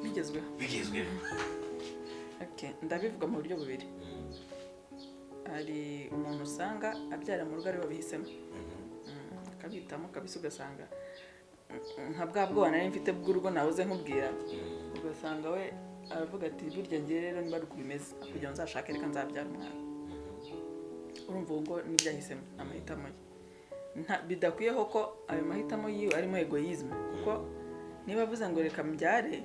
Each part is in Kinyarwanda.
bigezweho. Okay, ndabivuga mu buryo bubiri. Hari umuntu usanga abyara mu rugo ari babihisemo. Akabitamo kabisa ugasanga nka bwa bwana nari mfite bw'urugo nahoze nkubwira. Ugasanga we aravuga ati burya ngiye rero niba rukubimeze kugira ngo nzashake reka nzabyara umwana. Urumva ngo nibyahisemo amahitamo ye. Bidakwiyeho ko ayo mahitamo yiwe arimo egoisme kuko niba avuze ngo reka mbyare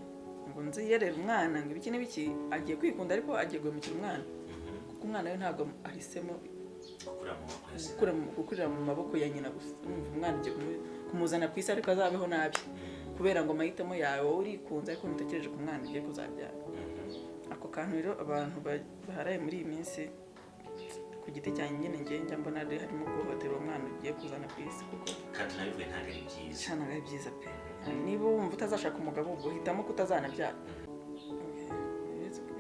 ngo nziyerere umwana ngo ibiki n'ibiki agiye kwikunda ariko agiye guhemukira umwana kuko umwana we ntabwo ahisemo gukurira mu maboko ya nyina gusa. Umwana agiye kumuzana ku isi ariko azabeho nabi kubera ngo amahitamo yawe wowe urikunze ariko ntutekereje ku mwana ugiye kuzabyara. Ako kantu rero abantu baharaye muri iyi minsi ku giti cyanjye nyine njya mbona ari harimo guhohotera umwana ugiye kuzana ku isi kuko kandi nabivuye ntabwo ari byiza pe. Niba wumva utazashaka umugabo ubwo hitamo kutazanabyara.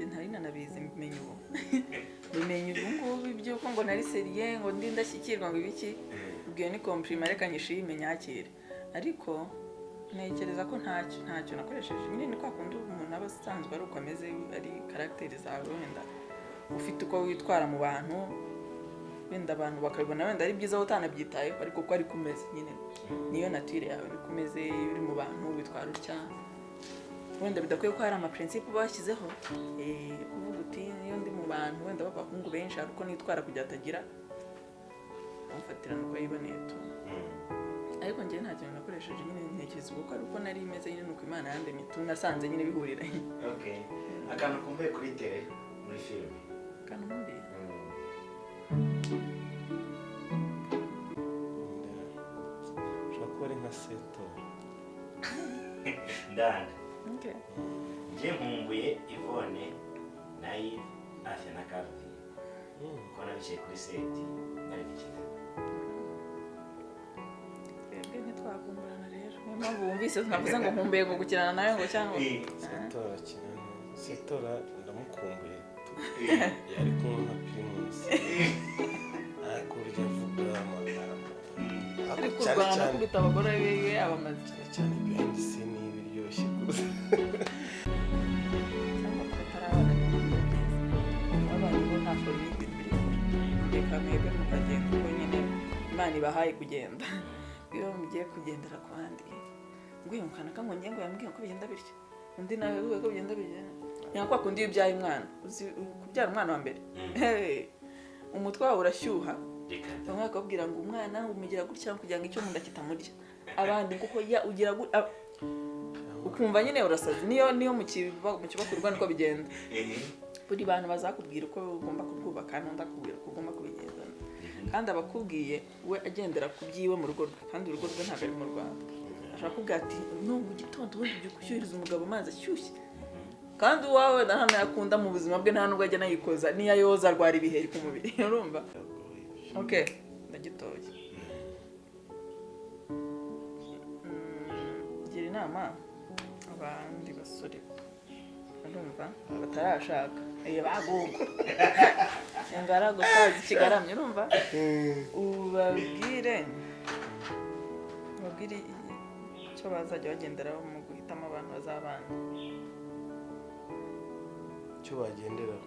Ntari nanabizi bimenye ubu ngubu iby'uko ngo nari seriye ngo ndi ndashyikirwa ngo ibiki ubwiye ni komprima reka nyishime nyakire ariko ntekereza ko ntacyo nakoresheje nyine ni kwa kundi umuntu aba asanzwe ari uko ameze ari karagiteri zawe wenda ufite uko witwara mu bantu wenda abantu bakabibona wenda ari byiza utanabyitayeho ariko uko ari kumeze nyine niyo nature yawe uri kumeze uri mu bantu witwara utya wenda bidakwiye ko hari amaprincipe bashyizeho kuvuga uti niyo ndi mu bantu wenda b'abahungu benshi ariko nitwara kugira atagira amfatirana uko yiboneye tu ariko njye nta kintu nakoresheje nyine ntekereza uko ari uko nari imeze nyine nuko Imana yandemye tu nasanze nyine bihuriranye. Okay, akantu kumbuye kuri tele muri filime akantu kumbuye ushobora nka seto ndanga. Okay, njye nkumbuye Yvonne nayi Afia na Calvin ko nabishyeye kuri seti nari bikina ntitwakumburana rero niyo mpamvu wumvise navuze ngo nkumbuye ngo gukirana nawe ngo cyangwa setora kinana setora ndamukumbuye yari kumwe nka Primus ariko burya avuga amagambo ariko urwana no kubita abagore biwe abamaze cyane behind the scene biryoshye gusa cyangwa kutarabana n'abandi bo nta forme reka mwebwe mukagenda uko nyine Imana ibahaye kugenda iyo mugiye kugendera ku bandi nguye mukana kamwe ngo yambwiye ko bigenda bityo undi nawe uwe ko bigenda bigenda nyakwa kundi ibyaye umwana uzi kubyara umwana wa mbere umutwe wawe urashyuha bamwe bakabwira ngo umwana umugira gutya kugira ngo icyo munda kitamurya abandi kuko ugira ukumva nyine urasaze niyo mu kibakurwa niko bigenda buri bantu bazakubwira uko ugomba kubwubaka n'undi akubwira uko ugomba kubigenza kandi abakubwiye we agendera ku byiwe mu rugo rwe kandi urugo rwe ntabwo ari mu Rwanda ashaka kubwira ati no mu gitondo ubundi ugiye gushyuhiriza umugabo amazi ashyushye kandi uwawe hano yakunda mu buzima bwe nta nubwo ajya anayikoza niyo yoza arwara ibiheri ku mubiri urumva. Okay, ndagitoye gira inama abandi basore urumva batarashaka bagugo ngara gusaza ikigaramye urumva ubabwire icyo bazajya bagenderaho mu guhitamo abantu bazabana icyo bagenderaho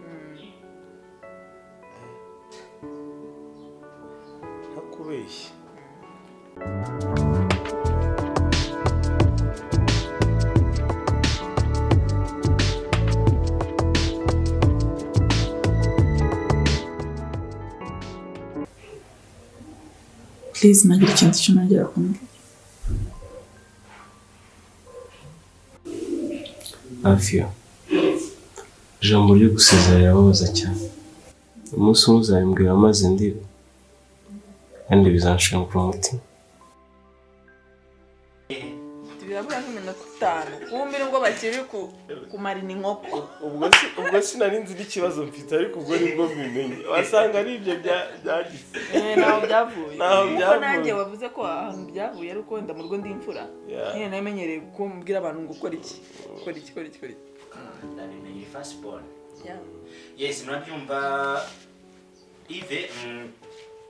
ntakubeshye please nagira ikintu cyo nongera kumbwira. Afia ijambo ryo gusezera rirababaza cyane umunsi umwe uzabimbwira maze ndira kandi bizanshimisha umutima. Birabura nk'iminota 5 kumbi nubwo bakiri kumarina inkoko ubwo sinari nzi n'ikibazo mfite ariko ubwo nibwo bimenye wasanga ari ibyo byagize naho byavuye nanjye wavuze ko ahantu byavuye ariko wenda mu rugo ndi imfura nyine namenyereye kumbwira abantu ngo ukora iki ndabimenye firstborn. Yes, murabyumva Yves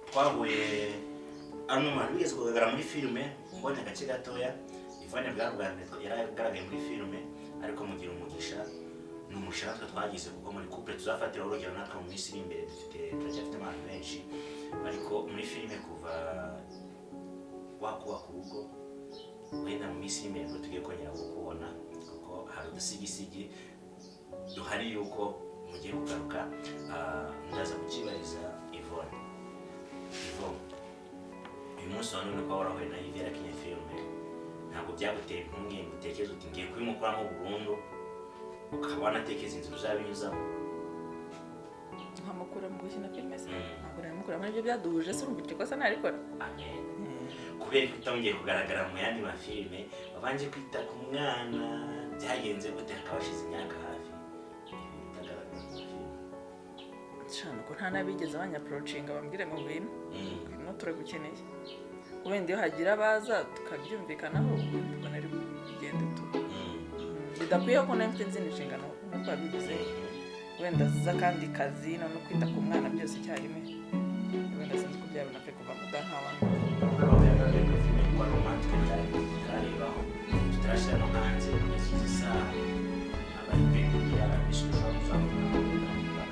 twahuye ari umuntu wigeze kugaragara muri filime mbonye agace gatoya Yvonne bwa yaragaragaye muri filime ariko mugira umugisha umugisha natwe twagize kuko muri couple tuzafatira urugero natwe mu minsi iri imbere turacyafite abantu benshi ariko muri filime kuva wakubaka urugo wenda mu minsi iri imbere ngo tugiye kongera kukubona kuko hari udusigisigi duhari yuko mugiye kugaruka. Ndaza kukibariza Yvonne, uyu munsi wa none kuba warahuye na Yves yakinnye filime ntabwo byagutera impungenge utekereza uti ngiye kubimukuramo burundu ukaba wanatekereza inzira uzabinyuzamo? nkamukura mu gukina filime se ntabwo namukura muri ibyo byaduhuje se urumva iryo kosa narikora? Amen. Kubera ko utongeye kugaragara mu yandi mafilime wabanje kwita ku mwana byagenze gute hakaba hashize imyaka hafi ibintu utagaragara mu mafilime? Cyane ko nta n'abigeze abanyaprocinga bambwire ngo ngwino turagukeneye. Wenda iyo hagira abaza tukabyumvikanaho tukabona ari bugende tu bidakwiye ko nawe mfite izindi nshingano nk'uko wabivuze wenda z'akandi kazi no kwita ku mwana byose icyarimwe wenda sinzi ko byabona pe kuva muda nta wantu tutarashyira no hanze kugeza izi saha abari kwiga RBC ushobora kuzamura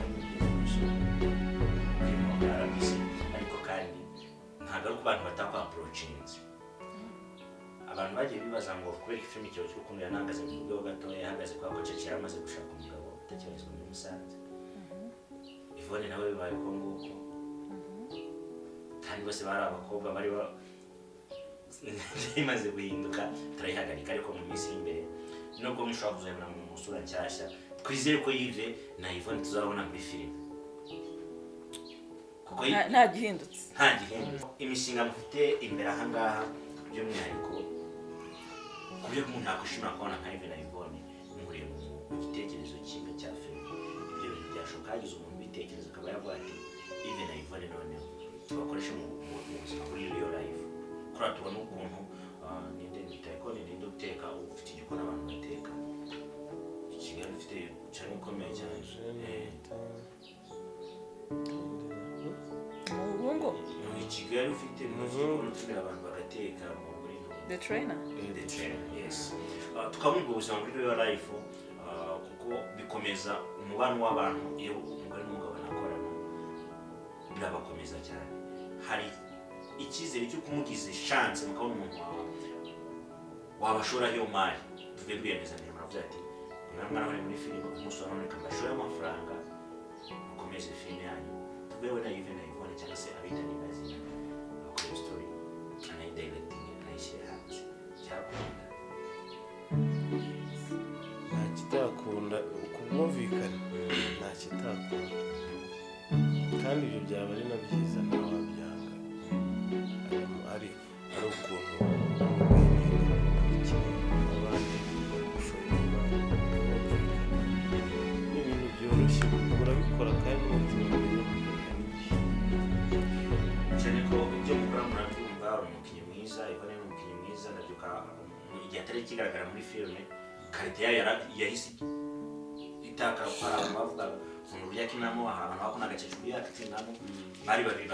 RBC ariko kandi ntabwo ari ku bantu batakwa approachinze. Abantu bagiye bibaza ngo kubera filime cyo cy'ukuntu yanagaze mu buryo gatoya yahagaze kwa ko Cece yaramaze gushaka umugabo utakibarizwa muri Musanze. Yvonne nawe bibaye ko nguko kandi bose bari abakobwa bari imaze guhinduka turayihagarika ariko mu minsi imbere nubwo mushobora kuzabona mu musura nshyashya twizeye ko Yves na Yvonne tuzabona muri filime kuko nta gihindutse. Imishinga mufite imbere ahangaha by'umwihariko ku buryo umuntu yakwishimira kubona nka Yves na Yvonne muhuriye mu gitekerezo kimwe cya filime. Ibyo bintu byashoboka hagize umuntu ubitekereza akaba yavuga ati Yves na Yvonne noneho tubakoreshe mu buzima kuri real life kuri tubona ukuntu ninde uteka ufite igikoni abantu bateka Kigali ufite cyane ukomeye cyane ubungo Kigali ufite igikoni ufite abantu bagateka muri The Trainer. Yes. Tukamubwo ubuzima muri real life kuko bikomeza umubano w'abantu iyo umugore n'umugabo nakorana birabakomeza cyane. Hari icyizere cyo kumugize chance mukabona umuntu wabashora yo mari tuvuye rwiyemeza mbere muravuze ati mwana wari muri filime umunsi wa none kambashora amafaranga mukomeze filime yanyu tuvuye we na Yves na Yvonne cyangwa se abitanye mazina bakora story anayi directing anayishyira hanze cyakunda nta kitakunda kumwumvikana nta kitakunda kandi ibyo byaba ari na byiza nawe wabyanga ari ukuntu abandi ushobora ni ibintu byoroshye urabikora kandi umutima cyane ko ibyo mukora murabyumva umukinnyi mwiza Yvonne ni umukinnyi mwiza ndabyuka igihe atari kigaragara muri filime karite yayo yahise itaka kwa bavuga umuntu yakinamo abantu bakunda agacecuru yakinamo bari babiri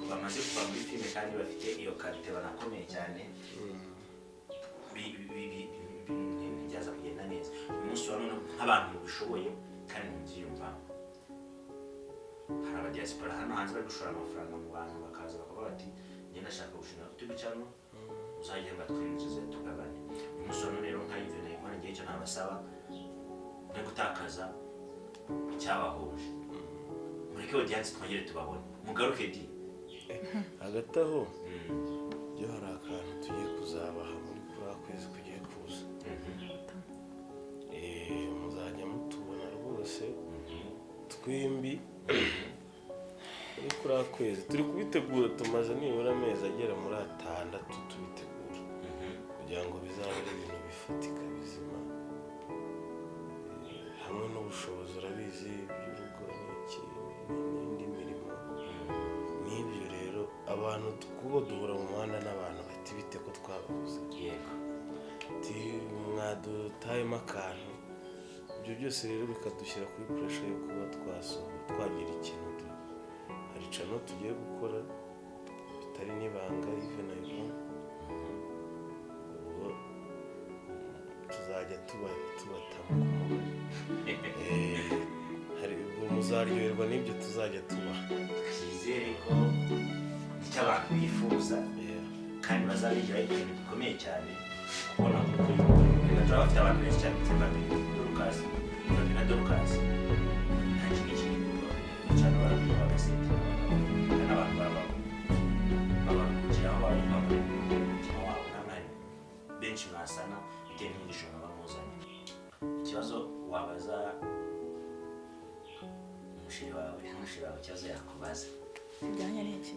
bamaze kuva muri filime kandi bafite iyo karite banakomeye cyane byaza kugenda neza. Umunsi wa none nk'abantu bishoboye kandi mubyiyumva hari abadiaspora hano hanze bari gushora amafaranga mu bantu bakaza bakavuga bati njye ndashaka gushinga YouTube channel uzajya batwinjiza tugabane. Umunsi wa none rero nka Yves na Yvonne ngiye cyo nabasaba no gutakaza icyabahuje mureke audience twongere tubabone mugaruke di hagati aho byo hari akantu tugiye kuzabaha muri kuri kwezi kugiye kuza muzajya mutubona rwose twimbi muri kuri kwezi turi kubitegura tumaze nibura amezi agera muri 6 tubitegura kugira ngo bizabe ibintu bifatika bizima hamwe n'ubushobozi urabizi by'urugo n'indi mirimo n'ibyo rero abantu kuko duhura mu muhanda n'abantu bati bite ko twababuze yego mwadutayemo akantu ibyo byose rero bikadushyira kuri pressure yo kuba twagira ikintu hari channel tugiye gukora bitari n'ibanga Yves na Yvonne tuzajya tubatamu tuzaryoherwa n'ibyo tuzajya tubaha. Cyizere ko icyo abantu bifuza kandi bazabigiraho ikintu gikomeye cyane kubona kuri reka bafite abantu benshi cyane na Dorukasi nta kintu kintu cyane baravuga bagaseka n'abantu babakukiraho abantu umutima wabo n'abandi benshi mwasana bitewe n'inyigisho bamuzanye. Ikibazo wabaza umushiri wawe ikibazo yakubaza bijyanye n'iki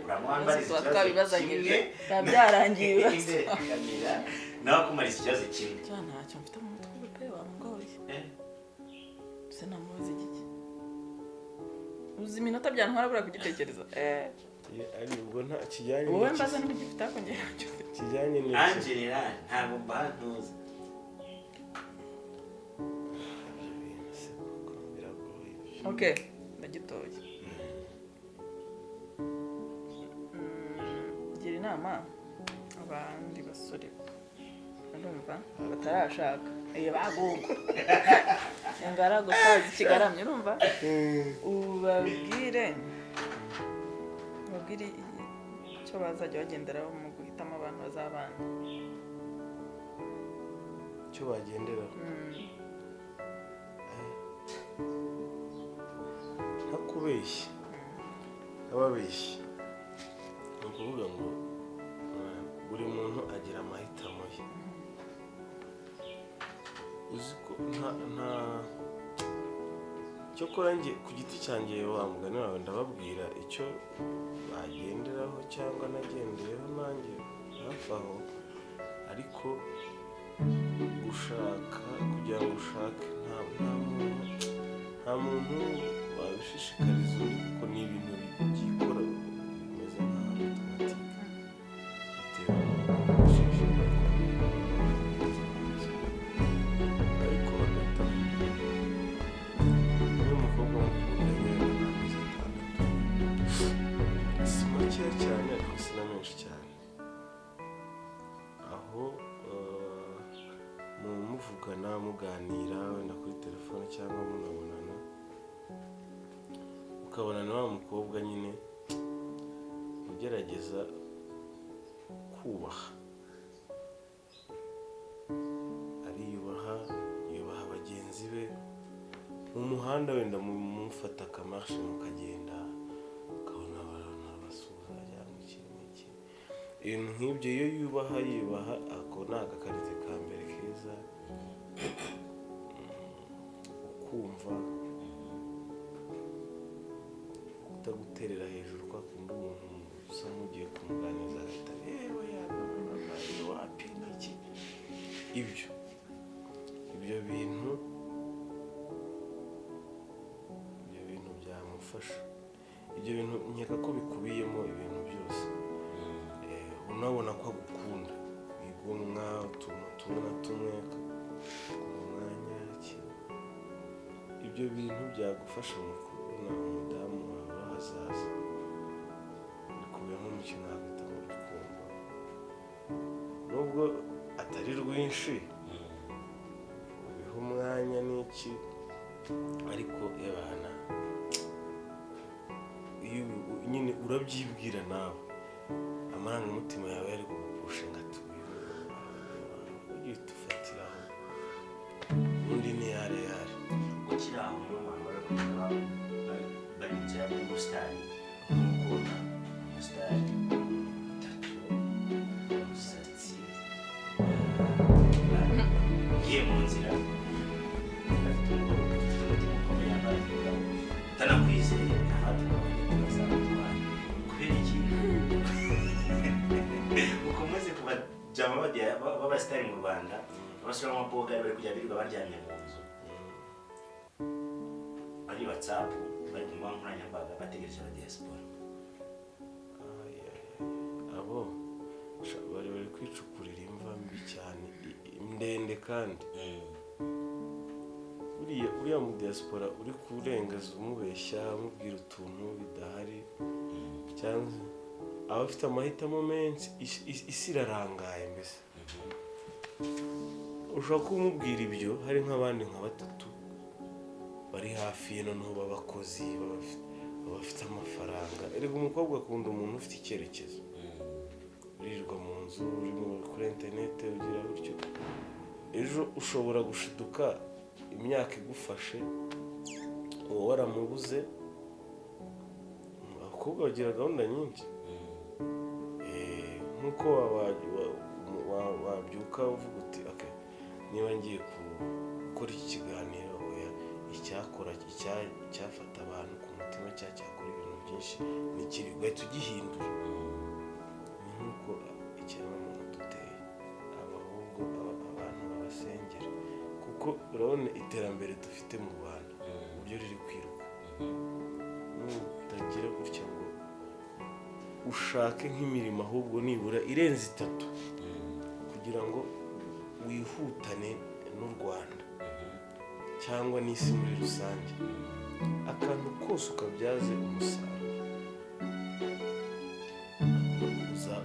uramwambariza twabibazanyije byarangiye ibibazo nawe akumariza ikibazo kimwe ntacyo mfite mu mutwe pe wamugoye se namubaza igiki uzi iminota byantwara buriya kugitekereza ari ubwo nta kijyanye wowe mbaza n'igifite ako njye ntacyo kijyanye n'iki Angelina ntabwo mbantuza okay ndagitoye gira inama abandi basore urumva batarashaka bagungu ingaragu kazi kigaramye urumva ubabwire icyo bazajya bagenderaho mu guhitamo abantu bazabana icyo bagenderaho ntakubeshye ababeshye ni ukuvuga ngo buri muntu agira amahitamo ye. Uzi ko nta cyokora njye ku giti cyanjye wa mugani wawe ndababwira icyo bagenderaho cyangwa nagendeyeho nanjye hafi aho, ariko gushaka kugira ngo ushake nta muntu wabishishikariza undi kuko ni ibintu byikora bimeze nka automatique bitewe ariko hagati niyo umukobwa mukundanye amezi 6 si makeya cyane ariko si na menshi cyane, aho muvugana muganira wenda kuri telefone cyangwa munabonana ukabona na wa mukobwa nyine ugerageza kubaha, ariyubaha yubaha bagenzi be mu muhanda wenda mufata akamarshe mukagenda ukabona abantu basuhuza cyangwa iki ibintu nk'ibyo. iyo yubaha ako ni agakarite ka mbere keza ukumva utaguterera hejuru kwa kundi umuntu usa nk'ugiye kumuganiriza agahita yewe yabaye wapi n'iki. ibyo bintu byamufasha. Ibyo bintu nkeka ko bikubiyemo ibintu byose, unabona ko agukunda wigomwa utuntu tumwe na tumwe umwanya iki. Ibyo bintu byagufasha mu kubona umudamu wawe w'ahazaza bikubiye nk'umukino hagati mu rukundo, nubwo atari rwinshi ubiha umwanya n'iki, ariko ebana iyo nyine urabyibwira nawe amarangamutima yawe yari kugupusha ngo ujye ufatiraho undi ni yare ukiri aho n'umuntu bari kuvuga barinjira muri busitani n'umukobwa busitani tatu umusatsi ugiye mu nzira afite umutima ukomeye yambaye umugabo utanakwizeye hafi n'abandi bazamutwara kubera iki ukomeze kubajyamo b'abasitari mu Rwanda abasore b'amaboga bari kujya birirwa baryamye mu nzu bari WhatsApp bari ku mbuga nkoranyambaga bategereje aba diaspora. Abo bari kwicukurira imva mbi cyane ndende kandi uriya mu diaspora uri kurengaza umubeshya umubwira utuntu bidahari cyangwa aba afite amahitamo menshi, isi irarangaye mbese. ushobora kumubwira ibyo hari nk'abandi nka batatu bari hafi ye noneho b'abakozi bafite amafaranga. Erega umukobwa akunda umuntu ufite icyerekezo, urirwa mu nzu urimo kuri interineti ugira gutyo, ejo ushobora gushiduka imyaka igufashe uwo waramubuze. Abakobwa bagira gahunda nyinshi, nk'uko wabyuka uvuga uti okay, niba ngiye gukora iki kiganiro, icyakora icyafata abantu ku mutima cyakora ibintu byinshi nikiri ugahita ugihindura. Ni nk'uko ikiremwamuntu duteye, ahubwo abantu babasengera, kuko urabona iterambere dufite mu Rwanda uburyo riri kwiruka, utagira gutya ngo ushake nk'imirimo ahubwo nibura irenze 3 kugira ngo wihutane n'u Rwanda cyangwa n'isi muri rusange. Akantu kose ukabyaze umusaruro,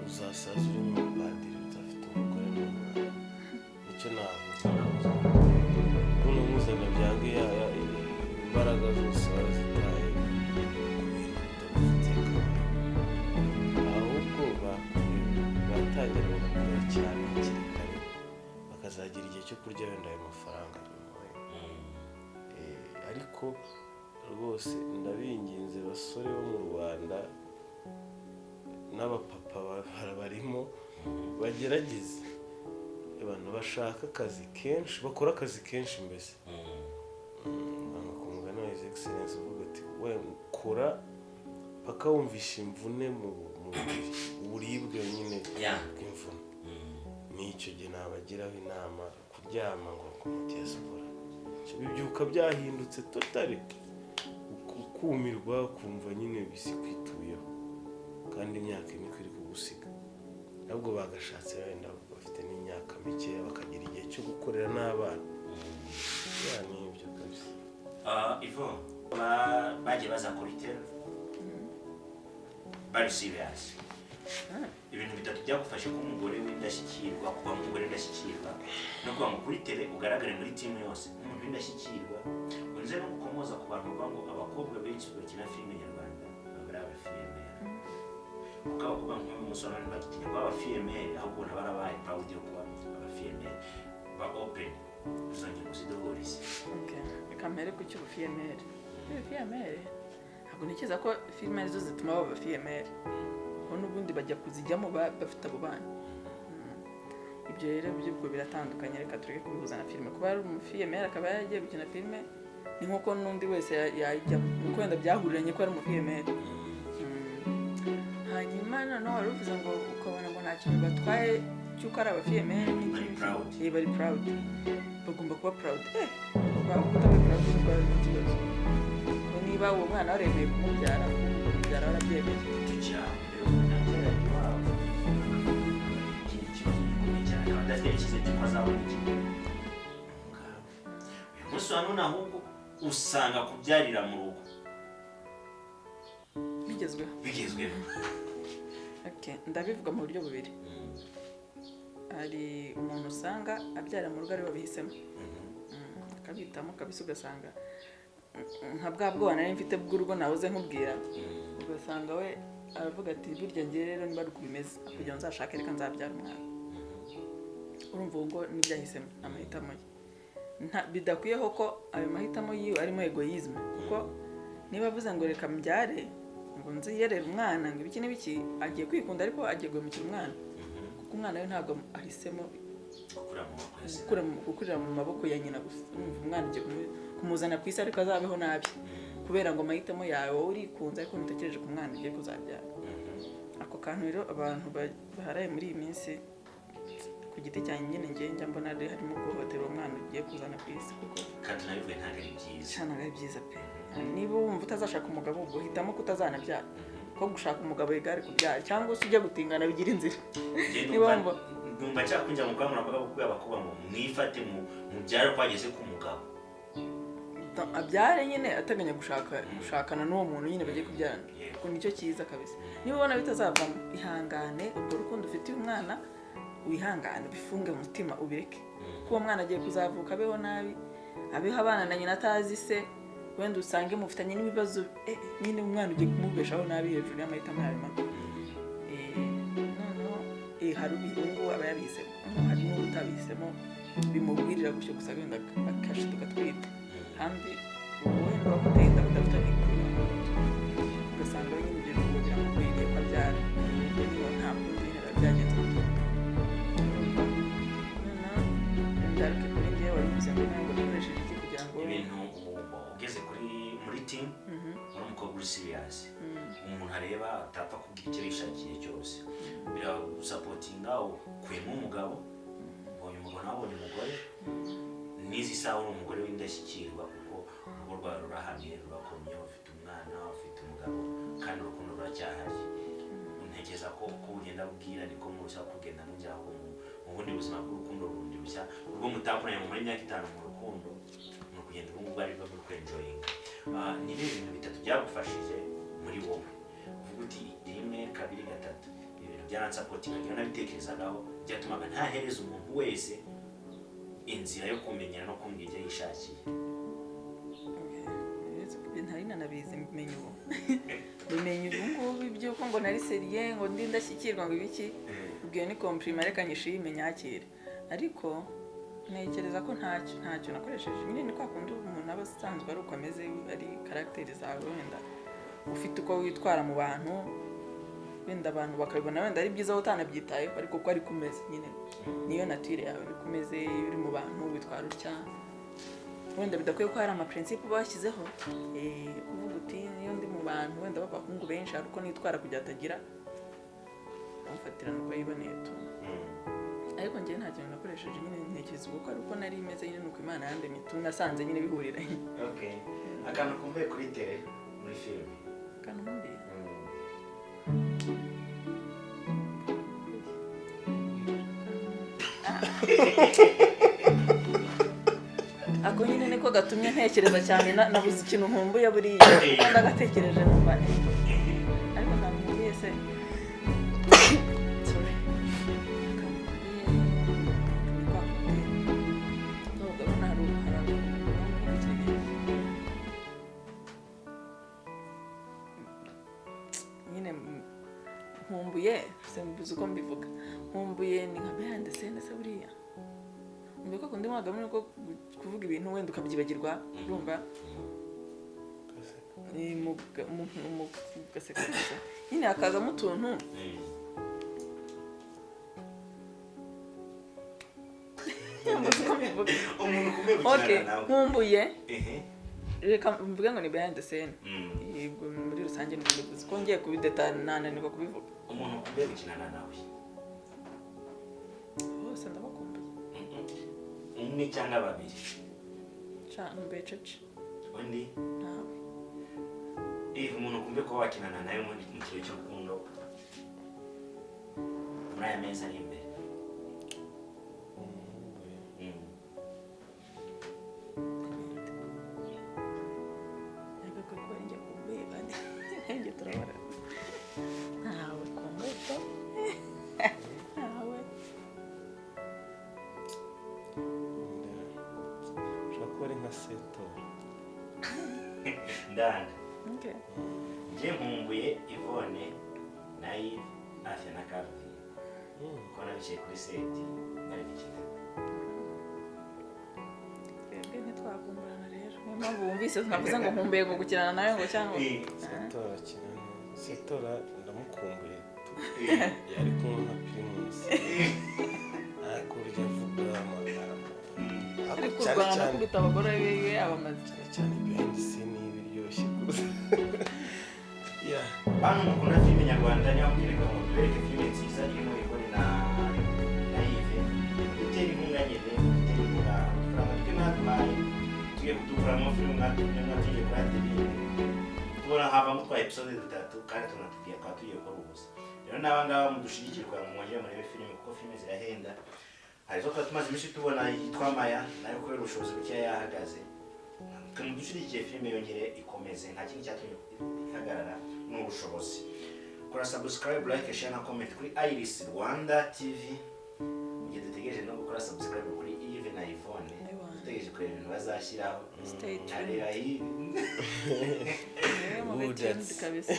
uzasaza uri umupadiri udafite umugore n'umwana. Nicyo navuga, uno muzana byange imbaraga zose warazitaye ku bintu bidafitiye akamaro, ahubwo batangira bagakora cyane hakiri kare, bakazagira igihe cyo kurya wenda ayo mafaranga. Ariko rwose ndabinginze basore bo mu Rwanda n'abapapa barimo bagerageze, abantu bashaka akazi kenshi, bakora akazi kenshi mbese. Bakumugana His Excellence uvuga ati we kora paka wumvisha imvune mu uburibwe nyine bw'imvune. Nicyo gihe nabagiraho inama kuryama ngo kumutiyasubura bibyuka byahindutse totally, ukumirwa kumva nyine bisi kwituyeho, kandi imyaka imwe iri kugusiga. Nabwo bagashatse wenda bafite n'imyaka mikeya bakagira igihe cyo gukorera n'abana. Yani ibyo kabisa. Ivo bagiye baza kuri tele bari serious. Ibintu bitatu byagufashe ko umugore w'indashyikirwa, kuba umugore w'indashyikirwa no kuba kuri tele ugaragare muri timu yose umuntu w'indashyikirwa. Unze no gukomoza ku bantu bavuga ngo abakobwa benshi bakina filime nyarwanda bari abafilme, kuko abakobwa nk'umusore bagitinya kuba abafilme, ahubwo barabaye proud yo kuba abafilme ba open uzongera kuzidohoriza. Reka mbere ku cy'ubufilme. Ntabwo ntekereza ko filime arizo zituma baba abafilme, ko n'ubundi bajya kuzijyamo bafite abo bana. Ibyo rero by'ubwo biratandukanye, reka tureke kubihuza na filime. Kuba ari umufilme akaba yagiye gukina filime ni nk'uko n'undi wese yajya, nuko wenda byahuriranye ko ari umufilme. Hanyuma noneho wari uvuze ngo ukabona ngo nta kintu batwaye cy'uko ari abafilme, bari proud, bagomba kuba proud. Kutabe proud n'ubwo ikibazo, niba uwo mwana waremeye kumubyara warabyemeye. Umunsi wa none ahubwo usanga kubyarira mu rugo bigezweho. Ndabivuga mu buryo bubiri. Hari umuntu usanga abyara mu rugo ari babihisemo, akabitamo kabisa, ugasanga nka bwa bwana nari mfite bw'urugo nahoze nkubwira, ugasanga we aravuga ati burya ngiye rero niba ari uko bimeze kugira ngo nzashake reka nzabyara umwana. Urumva ngo n'ibyahisemo amahitamo ye, bidakwiyeho ko ayo mahitamo yiwe arimo egoisme, kuko niba avuze ngo reka mbyare ngo nziyerere umwana ngo ibiki n'ibiki, agiye kwikunda ariko agiye guhemukira umwana, kuko umwana we ntabwo ahisemo gukurira mu maboko ya nyina gusa. Umwana agiye kumuzana ku isi ariko azabeho nabi kubera ngo amahitamo yawe wowe urikunze ariko ntutekereje ku mwana ugiye kuzabyara. Ako kantu rero abantu baharaye muri iyi minsi, ku giti cyanjye nyine njya mbona ari harimo guhohotera uwo mwana ugiye kuzana ku isi, kuko kandi nabivuye ntabwo ari byiza pe. Niba wumva utazashaka umugabo ubwo hitamo kutazanabyara, ko gushaka umugabo yigare kubyara, cyangwa se ujya gutingana bigira inzira. Numva cyakunjya mu kwa murabaga kubera bakuba mu mwifate mu byaro kwageze ku mugabo abyare nyine ateganya gushakana n'uwo muntu nyine bagiye kubyarana. Ko nicyo cyiza kabisa. Niba ubona bitazavamo, ihangane ubwo rukundo ufitiye umwana, wihangane bifunge mu mutima ubireke, ko uwo mwana agiye kuzavuka abeho nabi, abeho abana na nyina atazi se, wenda usange mufitanye n'ibibazo nyine umwana ugiye kumubeshaho nabi hejuru y'amahitamo yawe mabi noneho hari ubungu aba yabisemo hari n'ubutabisemo bimubwirira gutyo gusa wenda akashiduka twite kandi wenda wamuteye inda udafite n'ikuru ugasanga nyine ibyo bihugu biramukwiriye ko abyara niyo ntabwo nyine byagenze ndaruke kuri njye wari uvuze ngo ntabwo dukoresheje iki kugira ngo ibintu ugeze muri team uri umukobwa uri serious umuntu areba atapfa kugira icyo yishakiye cyose biragusapotinga ukuyemo umugabo ubonye umugabo nawe ubonye umugore n'izi saha uri umugore w'indashyikirwa kuko urugo rwawe rurahamye rurakomye ufite umwana ufite umugabo kandi urukundo ruracyahari ntekereza ko uko ugenda ubwira niko murushaho kugenda mugera mu bundi buzima bw'urukundo rundi rushya ubwo mutakoranye muri imyaka 5 mu rukundo ni ukugenda ubu ngubu aribwo muri kwenjoyinga ni ibintu bitatu byagufashije muri wowe uvuga uti 1 2 3 ibintu byaransapotinga ngira nabitekerezagaho byatumaga ntahereza umuntu wese inzira yo kumenyera no kumbwira ibyo yishakiye ntari nanabizi mbimenye ubu bimenye ubu ngubu iby'uko ngo nari seriye ngo ndi ndashyikirwa ngo ibiki ubwiye ni komprima reka nyishime nyakire ariko ntekereza ko ntacyo nakoresheje nyine ni kwa kundi umuntu aba asanzwe ari uko ameze ari karagiteri zawe wenda ufite uko witwara mu bantu wenda abantu bakabibona wenda ari byiza utanabyitayeho ariko ko ari kumeze nyine niyo natire yawe ni kumeze uri mu bantu witwara utya wenda bidakwiye ko hari amaprincipe bashyizeho kuvuga uti niyo ndi mu bantu wenda b'abahungu benshi hari uko nitwara kugira atagira amfatirana uko yiboneye tu ariko njye nta kintu nakoresheje nyine ntekereza uko ari uko nari imeze nyine nuko Imana yandemye tu nasanze nyine bihurira akantu kumbuye kuri tele muri filime akantu kumbuye ako nyine niko gatumye ntekereza cyane nabuze ikintu nkumbuye buriya kandi agatekereje numva ariko akantu kumbuye se nkumbuye simbuze uko mbivuga nkumbuye ni nka behind the scene se buriya mbe ko kundi mwagamo nuko kuvuga ibintu wenda ukabyibagirwa urumva ni mu gaseka nyine hakazamo utuntu nkumbuye reka mvuge ngo ni behind the scene yego muri rusange nibivuze ko ngiye kubidetana niko kubivuga umuntu kumbuye gukinana nawe bose ndabakumbuye umwe cyangwa babiri cyane mbecece undi nawe umuntu kumbuye ko wakinana nawe mu kintu cy'urukundo muri aya meza ari imbere ndanga njye nkumbuye Yvonne na Yves Afia na Calvin ko nabicaye kuri seti bari gukina twebwe ntitwakumburana rero niyo mpamvu wumvise navuze ngo nkumbuye ngo gukinana nawe ngo cyangwa Setora kinana Setora ndamukumbuye yari kumwe na Primus ariko urya vuga amagambo ariko urwana no kubita abagore biwe abamaze cyane behind the scene biryoshye hano mukunda filime nyarwanda nyamwereka ngo tubereke filime nziza irimo Yvonne na Yves dutera inkunga nyine dutera inkunga amafaranga twe natwaye tugiye kudukuramo filime mwatugiye kuri atelier tubona havamo twa episode 3 kandi tunatubwiye ko tugiye gukora ubusa rero n'abangaba mudushigikirwa mwongere murebe filime kuko filime zirahenda hari zo tumaze iminsi tubona yitwa Maya nayo kubera ubushobozi buke yahagaze mudushyigikiye filime yongere ikomeze nta kintu cyatumye ihagarara n'ubushobozi kora subscribe like share na comment kuri Iris Rwanda TV mugihe dutegereje no gukora subscribe kuri Yves na Yvonne dutegereje kureba ibintu bazashyiraho Stay tuned. ntareba iyi kabisa.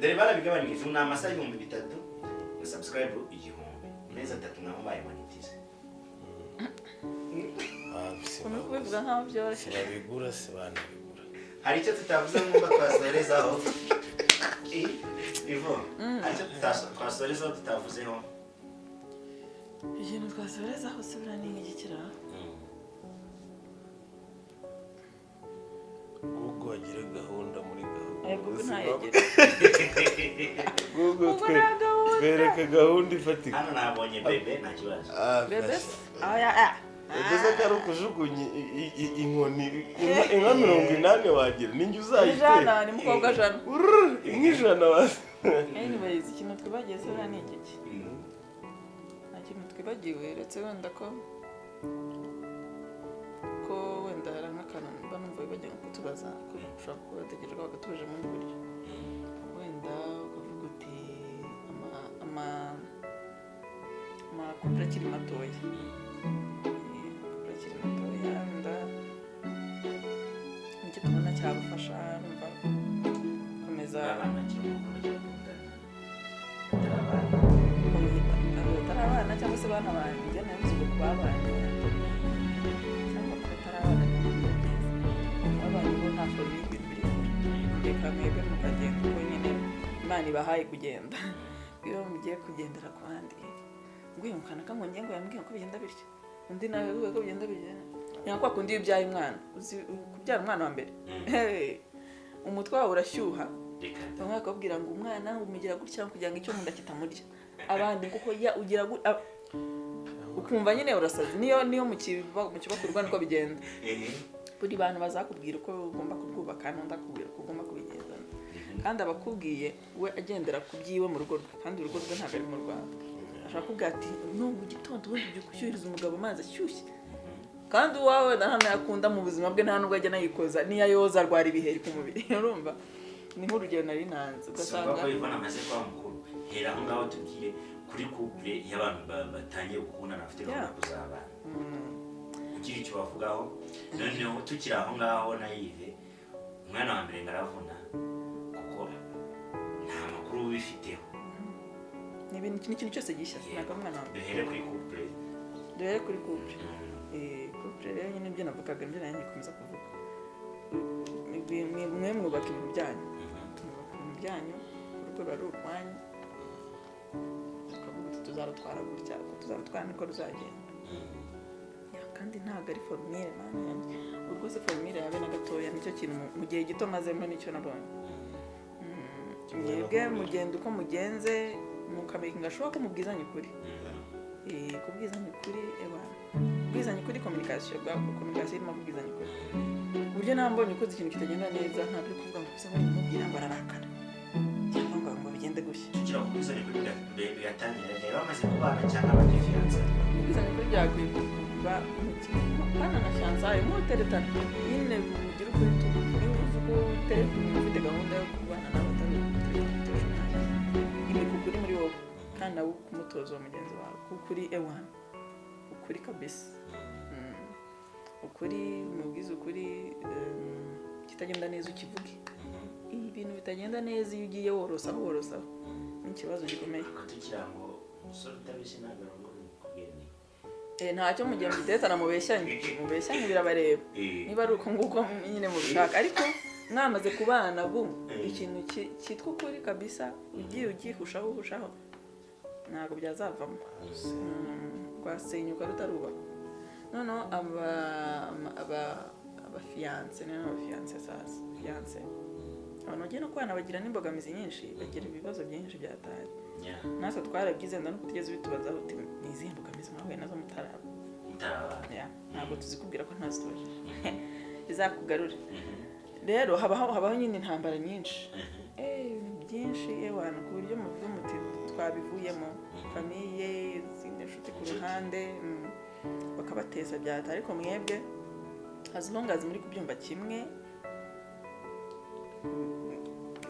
dore barabigabanyije ni amasaha 3,000 na subscribe 1,000 mezi 3 naho bayimonetize Kumwe kubivuga nkaho byoroshye. babigura se banabigura hari icyo tutavuze nk'uko twasorezaho Ivo hari icyo twasorezaho tutavuzeho Ikintu twasorezaho se buriya ni nk'igikira. Google agira gahunda muri gahunda Google ntayegera. Google Google nta gahunda. twereka gahunda ifatika hano nabonye bebe nta kibazo Bebe ugeze ko ari ukujugunya inkoni inka 80 wagira ninjye uzayitera Ijana ni mukobwa jana. inka 100 wase Anyways, ikintu twibagiye se buriya ni igiki. Nta kintu twibagiwe uretse wenda ko wenda hari nk'akantu mba numva wibagiwe nko kutubaza ko ushobora kuba wategerejwe bagatuje muri buryo wenda ukavuga uti amakupure akiri matoya wenda nicyo tubona cyabafasha numva gukomeza batari abana cyangwa se abana banjye nayo nzi uko babanye cyangwa ko batari abana babanye bo nta forme y'ibintu biri reka mwebwe mukagenda uko nyine Imana ibahaye kugenda iyo mugiye kugendera ku bandi ngwiyumukana kamwongeye ngo yambwiye ko bigenda bityo undi nawe uvuga ko bigenda bityo nyakwa kundi iyo ubyaye umwana uzi kubyara umwana wa mbere umutwe wawe urashyuha bamwe bakabwira ngo umwana umugira gutya kugira ngo icyo mu nda kitamurya abandi kuko ugira ukumva nyine urasaze niyo mu kibakurwa niko bigenda buri bantu bazakubwira uko ugomba kurwubaka n'undi akubwira uko ugomba kubigenza kandi abakubwiye we agendera ku byiwe mu rugo rwe kandi urugo rwe ntabwo ari mu Rwanda ashaka kubwira ati no mu gitondo ubundi ujya gushyuhiriza umugabo amazi ashyushye kandi uwawe nta yakunda mu buzima bwe nta nubwo ajya anayikoza niyo yoza arwara ibiheri ku mubiri urumva ni nk'urugero nari nanze ugasanga ko Ivana amaze kuba mukuru hera aho ngaho tubwire kuri couple y'abantu batangiye gukundana bafite gahunda kuzabana ugira icyo bavugaho noneho tukiri aho ngaho na Yves umwana wa mbere ngaravuna kuko nta makuru ubifiteho n'ikintu cyose gishya ntabwo umwana wa mbere duhere kuri couple couple rero nyine ibyo navugaga nibyo nanjye nkomeza kuvuga mwe mwubaka ibintu byanyu urugo ruba ari urwanyu tukavuga uti tuzarutwara gutya tuzarutwara niko ruzagenda kandi ntabwo ari formire mama yanjye urugo se formire yabe na gatoya nicyo kintu mu gihe gito mazemo nicyo nabonye mwebwe mugenda uko mugenze mukamenya ngashoboka ko mubwizanye ukuri kubwizanya ukuri kubwizanya ukuri communication irimo kubwizanya ukuri uburyo nambonye ukoze ikintu kitagenda neza ntabwo uri kuvuga ngo gusa ngo mubwira ngo ararakara cyangwa ngo bigende gushya kugira ngo kubwizanya ukuri bigatangira rero bamaze kubana cyangwa bagifiyanza kubwizanya ukuri byagwira bana na fiyansaye muteretana nyine mugira ukuri niba uzi uko ufite gahunda yo kubana nawe imikukuri muri wowe kandi nawe kumutoza wa mugenzi wawe ukuri ewana ukuri kabisa ukuri mubwiza ukuri kitagenda neza ukivuge ibintu bitagenda neza iyo ugiye worosaho ni ikibazo gikomeye kugira ngo umusore utabeshye ntabwo ntacyo mu gihe muteretana mubeshyanye birabareba niba ari uko nguko nyine mubishaka ariko mwamaze kubana ikintu cyitwa ukuri kabisa ugiye ugihushaho ntabwo byazavamo rwasenyuka rutarubaka noneho abafiyanse fiyanse abantu bagiye no kubana bagira n'imbogamizi nyinshi bagira ibibazo byinshi byataye natwe twarabyize no kutigeze bitubazaho uti ni izihe mbogamizi mwahuye nazo mutaraba ntabwo tuzikubwira ko ntazitoje bizakugarure rero habaho nyine intambara nyinshi byinshi ewana ku buryo muvuga muti twabivuyemo famiye izindi nshuti ku ruhande bakabateza byata ariko mwebwe as long as muri kubyumva kimwe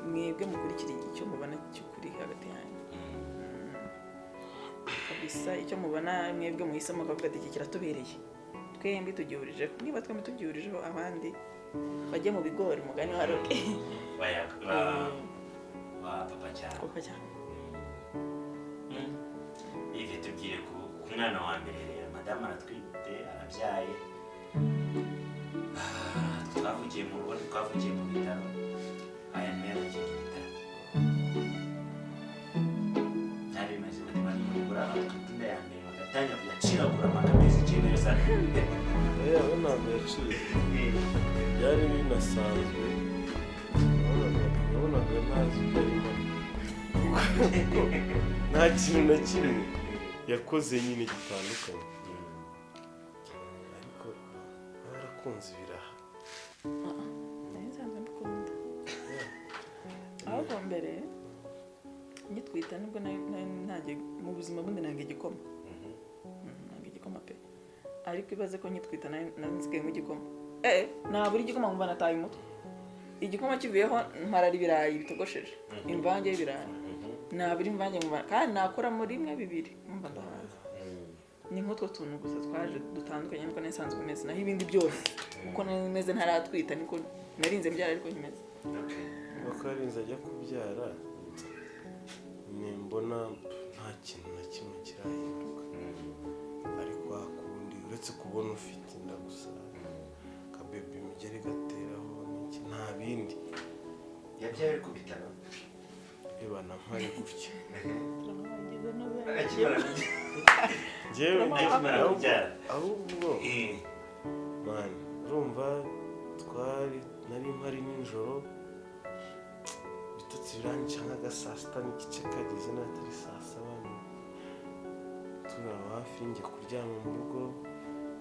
mwebwe mukurikira icyo mubona cy'ukuri hagati yanyu bisa icyo mubona mwebwe muhisemo mukavuga ati iki kiratubereye twembi tugihurijeho niba twembi tugihurijeho abandi bajye mu bigori umugani wa roke papa cyane cyane ivi tubwire ku mwana wa mbere rero madamu aratwite arabyaye twavugiye mu rugo twavugiye mu bitaro aya meza agiye mu bitaro byari bimeze bati bari kugura abatwite inda ya mbere bagatangira kuyaciragura amakabezi ikintu yose yewe ntabwo yaciye byari binasanzwe nabonaga ntazi ibyo arimo nta kintu na kimwe yakoze nyine gitandukanye ariko barakunze ibiraha nsanzwe mbikunda ahubwo mbere ngitwita nibwo ntangiye mu buzima bundi nanga igikoma nanga igikoma pe ariko ibaze ko ngitwita nsigaye mu igikoma nabura igikoma nkumva nataye umutwe igikoma kivuyeho mparara ibirayi bitogosheje imvange y'ibirayi nabura imvange nkumva kandi nakora muri imwe bibiri nkumva ndahaza ni nk'utwo tuntu gusa twaje dutandukanye niko nasanzwe meze naho ibindi byose uko meze ntaratwita niko narinze mbyara ariko nkimeze uko yarinze ajya kubyara mbona nta kintu na kimwe kirahinduka ariko hakundi uretse kubona ufite inda gusa akabebe imigeri gateraho n'iki nta bindi yabyaye ari ku bitaro ibana mpari gutya ahubwo mani urumva nari mpari nijoro ibitotsi birangica nk'aga saa sita n'igice kageze n'atari saa saba turi aho hafi njye kuryama mu rugo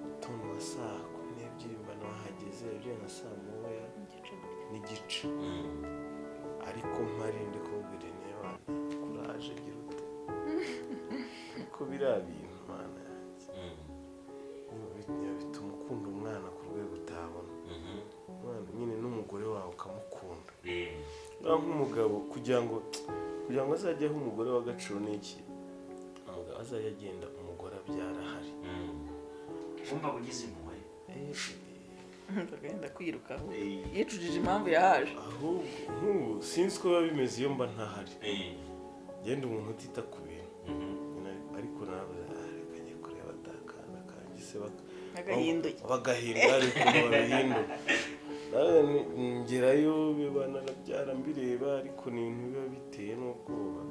utuntu nka saa 12 mba nahageze ibyo nka saa 1 n'igice ariko mpari ndi kubwira niba kuraje gira ute ko birabintu mana yanjye bituma ukunda umwana ku rwego utabona umwana nyine n'umugore wawe ukamukunda nk'umugabo kugira ngo azajyeho umugore w'agaciro n'iki umugabo azajya agenda umugore abyara ahari wumva ugize impuhwe akagenda kwirukaho yicujije impamvu yahaje ahubwo nk'ubu sinzi ko biba bimeze iyo mba ntahari genda umuntu utita ku bintu ariko nawe reka njye kureba atakana kanjye se bagahinda ariko babihinduka ngerayo bibana nabyara mbireba ariko ni ibintu biba biteye n'ubwoba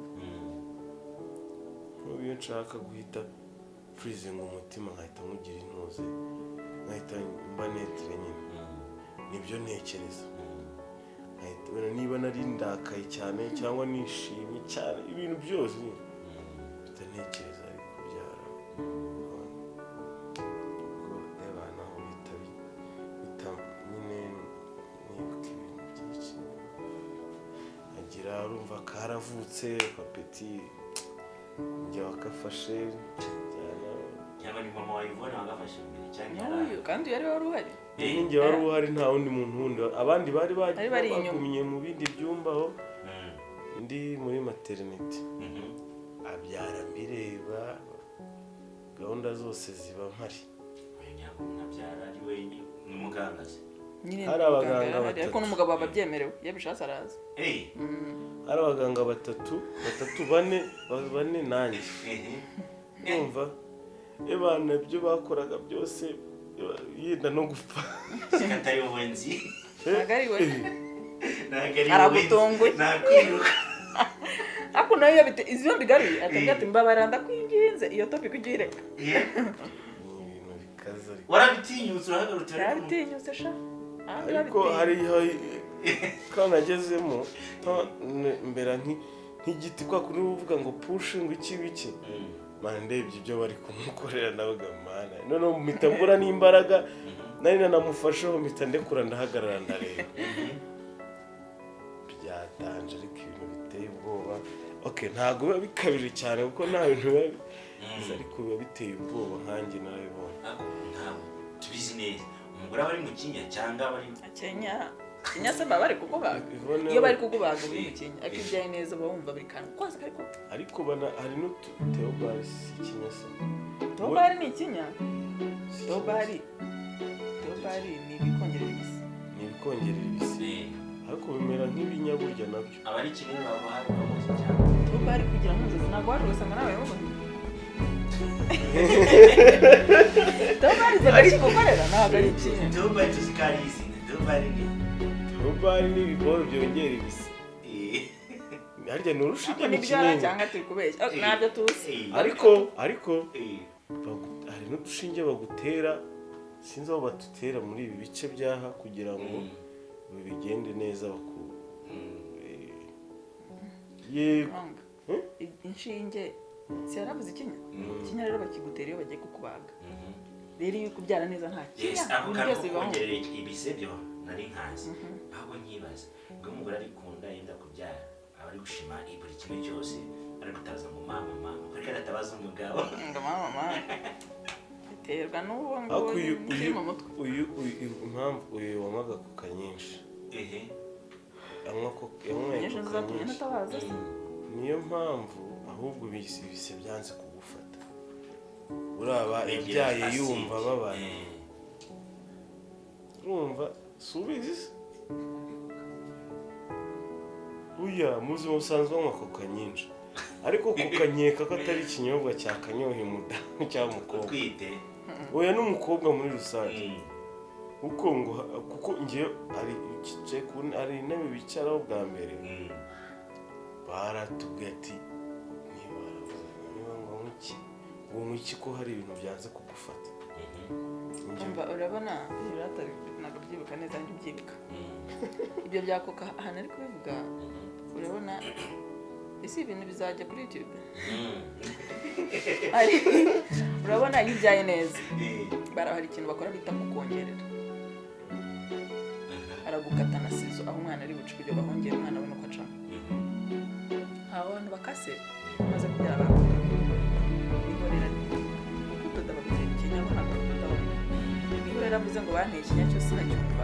nk'ubu iyo nshaka guhita freezing umutima nkahita nkugira intuze nkahita mba netire nyine nibyo ntekereza niba nari ndakaye cyane cyangwa nishimye cyane ibintu byose mpita ntekereza ariko kubyara ubwo abana aho bita nyine nibuka ibintu byinshi agira urumva karavutse papeti njye wakafashe cyangwa ni mama wayivona wagafashe mbere cyangwa kandi yari wari uhari ninjye wari uhari nta wundi muntu wundi abandi bari bagumye mu bindi byumba aho ndi muri maternity abyara mbireba gahunda zose ziba mpari abyara ari wenyine n'umuganga se hari abaganga batatu ariko n'umugabo aba abyemerewe iyo bishatse araza hari abaganga batatu bane nanjye numva ebana ibyo bakoraga byose yenda no gupfa atari wowe nzi ntabwo ari we aragutunguye nakwiruka ariko nayo izo mbigaruye akavuga ati mbabara ndakwinginze iyo topic ujye uyireka ibintu bikaza warabitinyutse urahagarutse yarabitinyutse sha ariko hari kandi agezemo mbera nk'igiti kwa kuri uvuga ngo push ngo iki mana ndebye ibyo bari kumukorera nabaga mana noneho mpita mbura n'imbaraga nari nanamufasheho mpita ndekura ndahagarara ndareba byatanje ariko ibintu biteye ubwoba ntabwo biba bikabije cyane kuko nta bintu biba ariko biba biteye ubwoba nkanjye narabibonye ntabwo tubizi neza umugore aba ari mu Kenya cyangwa aba ari Kenya ikinya se baba bari kukubaga iyo bari kukubaga uri mu kinya ariko ibyaye neza uba wumva buri kantu kose kariko ariko bana hari n'uteobari si ikinya se teobari ni ikinya teobari ni ibikongerera ibisi ariko bimera nk'ibinya burya nabyo aba ari kimwe baba hari bamuzi cyane teobari kugira ngo uzi ntabwo waje ugasanga nawe wabona teobari zari kugukorera ntabwo ari ikinya teobari tuzikari izina teobari ni ibiboro byongera ibisi harya ni urushinge mu kinini cyangwa turi kubeshya ntabyo tuzi ariko hari n'udushinge bagutera sinzi aho batutera muri ibi bice byaha kugira ngo bigende neza yego inshinge si yaravuze ikinya rero bakigutera iyo bagiye kukubaga rero iyo kubyara neza nta kinya ako kantu kongerera ibise byo nari nkazi ahubwo nkibaza ubwo umugore arikunda yenda kubyara aba ari gushima buri kimwe cyose ari gutabaza ngo mama kuko aratabaza umugabo ngo mama biterwa n'uwo ngo uyu impamvu uyu wamaga kuka nyinshi nyinshi zatumye natabaza niyo mpamvu ahubwo ibise byanze kugufata uraba yabyaye yumva babaye urumva subizi uya muzi musanzwe anywa koka nyinshi ariko koka nkeka ko atari ikinyobwa cyakanyoheye umudamu cyangwa umukobwa oya n'umukobwa muri rusange kuko ngewe hari intebe bicaraho bwa mbere baratubwiye ati niba ngo iki ko hari ibintu byanze kugufata urabona ntabwo byibuka neza ntibyibuka ibyo bya koka ahantu ari kubivuga urabona ese ibintu bizajya kuri YouTube urabona iyo ubyaye neza hari ikintu bakora bita kukongerera aragukata na sizo aho umwana ari buce kugira bahongere umwana we nuko acamo abo bantu bakase bamaze kubyara barakudoda ihorera kudoda bagutera ikinya bo ntabwo bakudoda ihorera avuze ngo banteye ikinya cyose nacyumva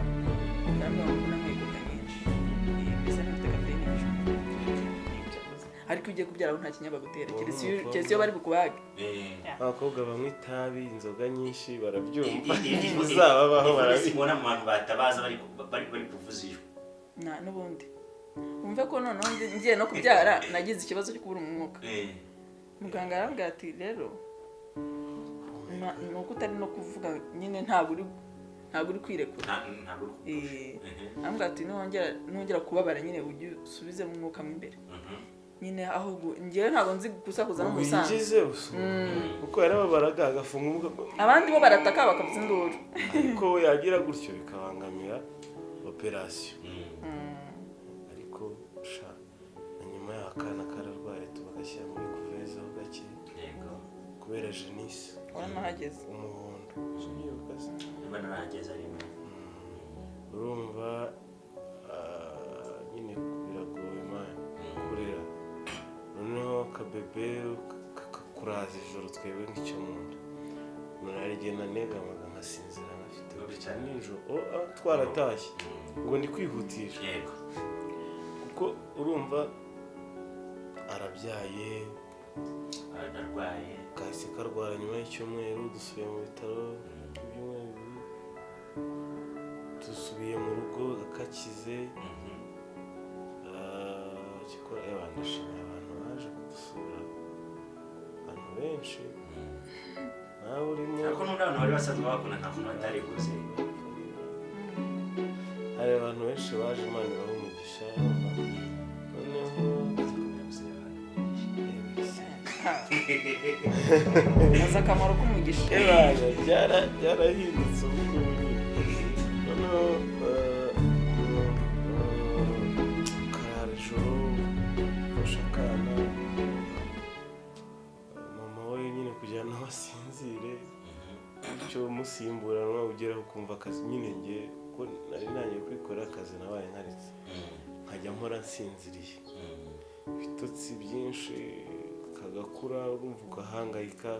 ndabwira ngo namwe koka nyinshi bisa n'ufite kafeine nyinshi ariko ugiye kubyara nta kinya bagutera keretse iyo bari bukubage abakobwa banywa itabi inzoga nyinshi barabyumva uzababaho barabibona mu bantu batabaza bari kuvuza ijwi n'ubundi umve ko noneho ngiye no kubyara nagize ikibazo cyo kubura umwuka muganga arambwira ati rero ni uko utari no kuvuga nyine ntabwo uri kwirekura arambwira ati nongera kubabara nyine ujye usubizemo umwuka mo imbere nyine ahubwo ngewe ntabwo nzi gusakuza n'umusanzu kuko yarababaraga agafunga abandi bo barataka bakavuza induru ariko we yagira gutyo bikabangamira operasiyo ariko na nyuma y'akana kararwaye tubagashyira muri kuveze ho gake kubera jenisi waranahageze umuhondo urumva nyine biragoye imana kurera noneho akabebe kakuraza ijoro twebwe nk'icyo mu nda umuntu arigenda negamaga nkasinzira nkafite nijoro twaratashye ngo ni kwihutisha kuko urumva arabyaye aranarwaye kahise karwara nyuma y'icyumweru dusubiye mu bitaro ibyumweru bibiri dusubiye mu rugo akakize ndashimira abantu baje kudusura abantu benshi nawe urimo ariko n'abantu bari basanzwe bakunda nta muntu batariguze hari abantu benshi baje imana ibaha umugisha noneho azi akamaro k'umugisha byarahindutse ubu noneho karara ijoro ufashe akana mama we nyine kugira ngo asinzire bityo musimburanwa ugeraho ukumva akazi nyine nge ko nari nangiye kwikora akazi nabaye nkaritse nkajya mpora nsinziriye ibitotsi byinshi kagakura urumva ugahangayika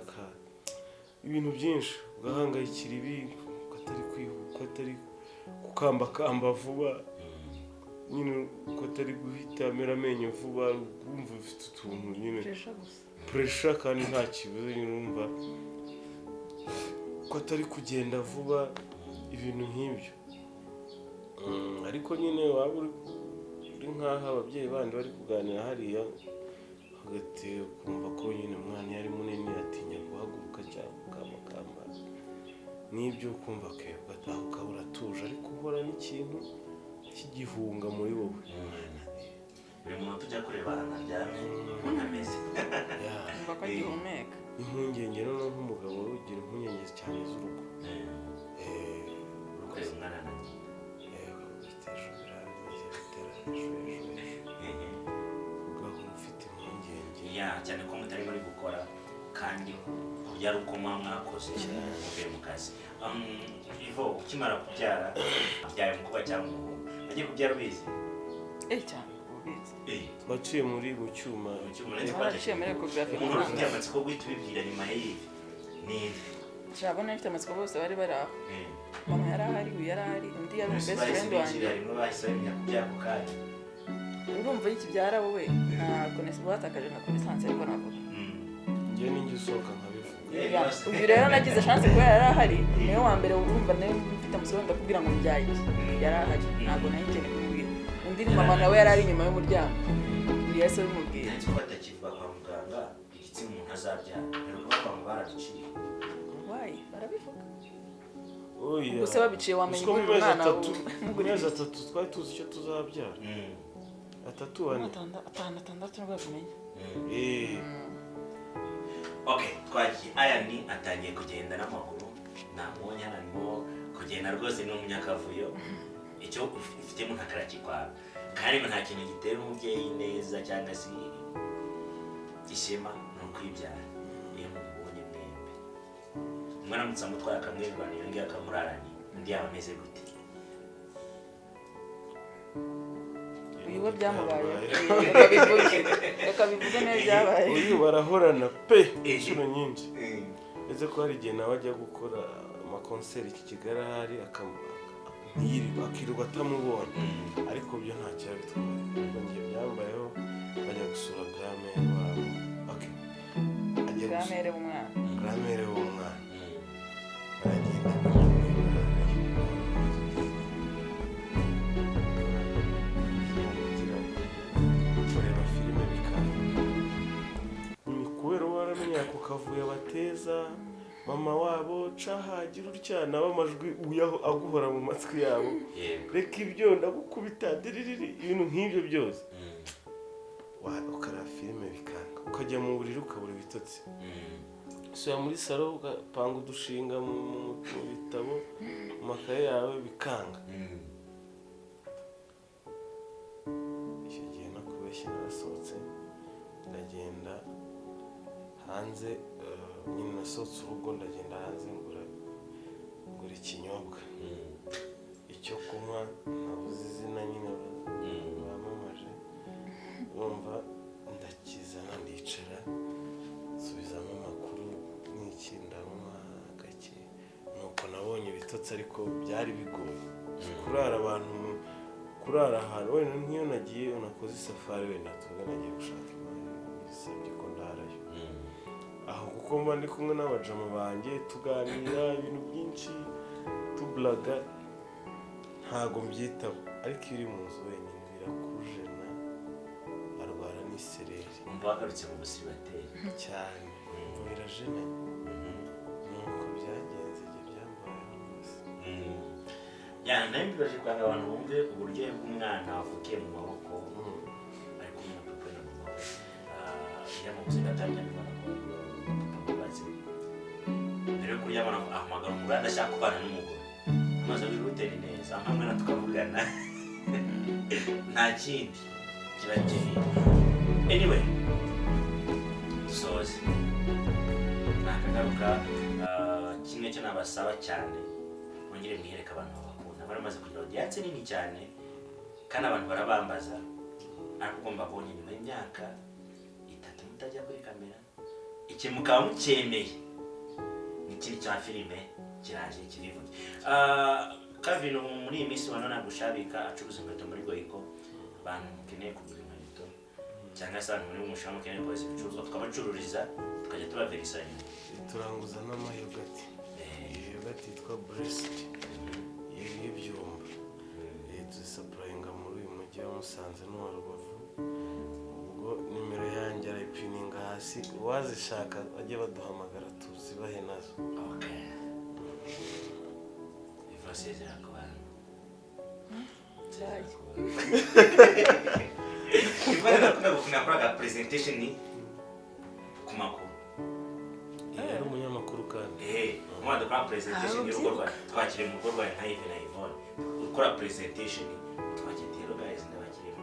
ibintu byinshi ugahangayikira ibi katari kwihuka katari gukambakamba vuba nyine ko atari guhita amera amenyo vuba wumva ufite utuntu nyine puresha kandi nta kibazo nyine wumva ko atari kugenda vuba ibintu nk'ibyo. Ariko nyine waba uri nk'aho ababyeyi bandi bari kuganira hariya hagati ukumva ko nyine umwana iyo ari munini atinya guhaguruka cyangwa ukamukamba n'ibyo ukumva ukaba ukabura atuje ariko uhora n'ikintu cy'igihunga muri wowe. buri muntu ujya kureba ahantu aryamye ukuntu ameze umva ko agihumeka. Impungenge noneho nk'umugabo ugira impungenge cyane z'urugo. kureba umwana na nyina ugahora ufite impungenge cyane ko mutari muri gukora kandi kurya ari uko muba mwakoze muvuye mu kazi. Ivo ukimara kubyara byaye umukobwa cyangwa umuhungu agiye kubyara ubizi cyane ubizi waciye mu cyuma waraciye muri ecography. umuntu ufite amatsiko yo guhita ubibwira nyuma y'ibi ninde Shabona ifite amatsiko bose bari bari aho. Mama yari ahari, uyu yari ahari, undi yari best friend wanjye. harimo bahise bamenya kubyara ako kanya. Urumva ikibyara wowe nta connaissance batakaje na connaissance ariko navuga. njye ninjye usohoka nkabivuga. Uyu rero nagize chance kuba yari ahari, niyo wa mbere urumva nawe mfite amatsiko ndakubwira ngo byaye. Yari ahari, ntabwo nahije kubwira. Undi ni mama nawe yari ari inyuma y'umuryango. Yese bimubwira. Nzi ko batakivuga kwa muganga igitsina umuntu azabyara. Rero kuba mu baragiciye. Barabivuga. Oya. Gusa babiciye wamenye ko umwana muguriza 3 twari tuzi icyo tuzabyara. 3 ane. Atandatu nubwo kumenya. Okay, twagiye aya ni atangiye kugenda n'amaguru. Namubonye arimo kugenda rwose n'umunyakavuyo. Icyo ufite mu ntakaraki kwa. Kandi nta kintu gitera umubyeyi neza cyangwa se gishema no kwibyara. Iyo mubonye mwembe. Umwana mutsamutwara akamwirwa niyo ngiye akamuraranye. Ndi yaba ameze gute? Uyu byamubaye. Reka bivuge neza byabaye. Uyu barahorana pe inshuro nyinshi. Ese ko hari igihe nawe ajya gukora amakonseri iki Kigali ntiyiriba akirirwa atamubonye ariko byo nta cyabitwaye. Ngiye byambayeho bajya gusura gramere wabo. Okay. Ajya gramere umwana. Gramere w'umwana. Kureba filime bikanga. Ni kubera waramenya ako kavuye bateza mama wabo cahagira uryana bamajwi uyaho aguhora mu matwi yabo. Reka ibyo ndagukubita diririri ibintu nk'ibyo byose. Ukara filime bikanga. Ukajya mu buriri ukabura ibitotsi. Suya muri salo ugapanga udushinga mu bitabo mu makaye yawe bikanga. Icyo gihe nakubeshye narasohotse ndagenda hanze nyine nasohotse urugo ndagenda hanze ngura ikinyobwa icyo kunywa nabuze izina nyine bamamaje bumva ndakizana ndicara nsubizamo amakuru n'iki ndanywa gake nuko nabonye ibitotsi ariko byari bigoye kurara abantu kurara ahantu wenda nk'iyo nagiye unakoze safari wenda tuvuga nagiye gushaka imari bisabye ko ndarayo aho kuko mba ndi kumwe n'abajama banjye tuganira ibintu byinshi tublaga ntago mbyitaho ariko iri mu nzu wenyine birakujena arwara n'isereri umva wagarutse mu busibateri cyane umva birajena nuko byagenze igihe byambayeho rwose. nayo mbibaje kwanga abantu bumve uburyohe bw'umwana wavukiye mu maboko ari kumwe na papa na mama we yamubuze gatangira n'umwana bazi mbere kuri yabana ahamagara umugore adashaka kubana n'umugore maze birutera neza hamwe na tukavugana nta kindi kiba kinini. Anyway dusoze nakagaruka kimwe cyo nabasaba cyane mwongere mwihereka abantu babakunda baramaze kugira audience nini cyane kandi abantu barabambaza ariko ugomba kubona nyuma y'imyaka 3 mutajya kuri kamera iki mukaba mucyemeye n'ikindi cya filime kiraje kibivuge Kavino muri iyi minsi wanona gushabika acuruza inkweto muri Goiko abantu mukeneye kugura inkweto cyangwa se abantu muri mushaka mukeneye koza ibicuruzwa tukabacururiza tukajya tubaverisanya turanguza n'amayogati yogati yitwa Blessed y'ibyumba tuzisapurayinga muri uyu mujyi wa Musanze n'uwa Rubavu ubwo nimero yanjye arayipininga hasi uwazishaka bajye baduhamagara tuzibahe nazo. Sezera ku bantu nakora presentation ku makuru ari umunyamakuru kandi umwana dukora presentation y'urugo rwa twakiriye mu rugo rwa Naive na Yvonne ukora presentation twakiriye rero guys ndabakiriye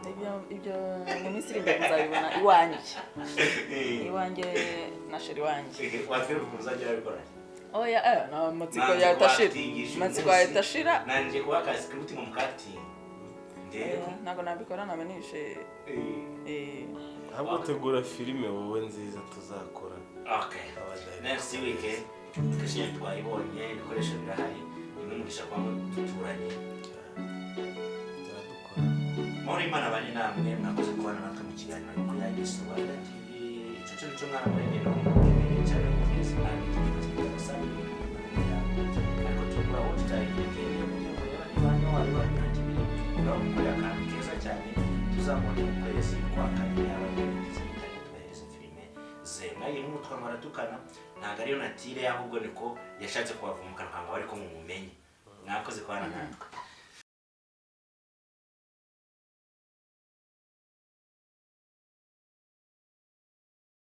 ibyo mu minsi iri imbere muzabibona iwanjye na sheri wanjye watwe kuzagera bikora oya amatsiko yatashira nanje kuba akazi k'umutima mukati ntabwo nabikora namenyeshe ahubwo tegura filime wowe nziza tuzakora. Next week twishimye twayibonye ibikoresho birahari imwe mugisha kwa duturanye turadukora muri Imana bane namwe mwakoze kubana natwe mu kiganiro kuri IBC Rwanda TV ico cyo mwana muri bino cyane kugeza kandi tugasanga ariko tukura watch time y'ibyo abantu bari bakora kandi keza cyane tuzamubona mu kwezi kwa kane y'abagize tubahereza filime zema yimwe twamara tukana ntago ariyo natire ahubwo niko yashatse kubavumukana kanga bari ko mu mumenye mwakoze kubana natwe.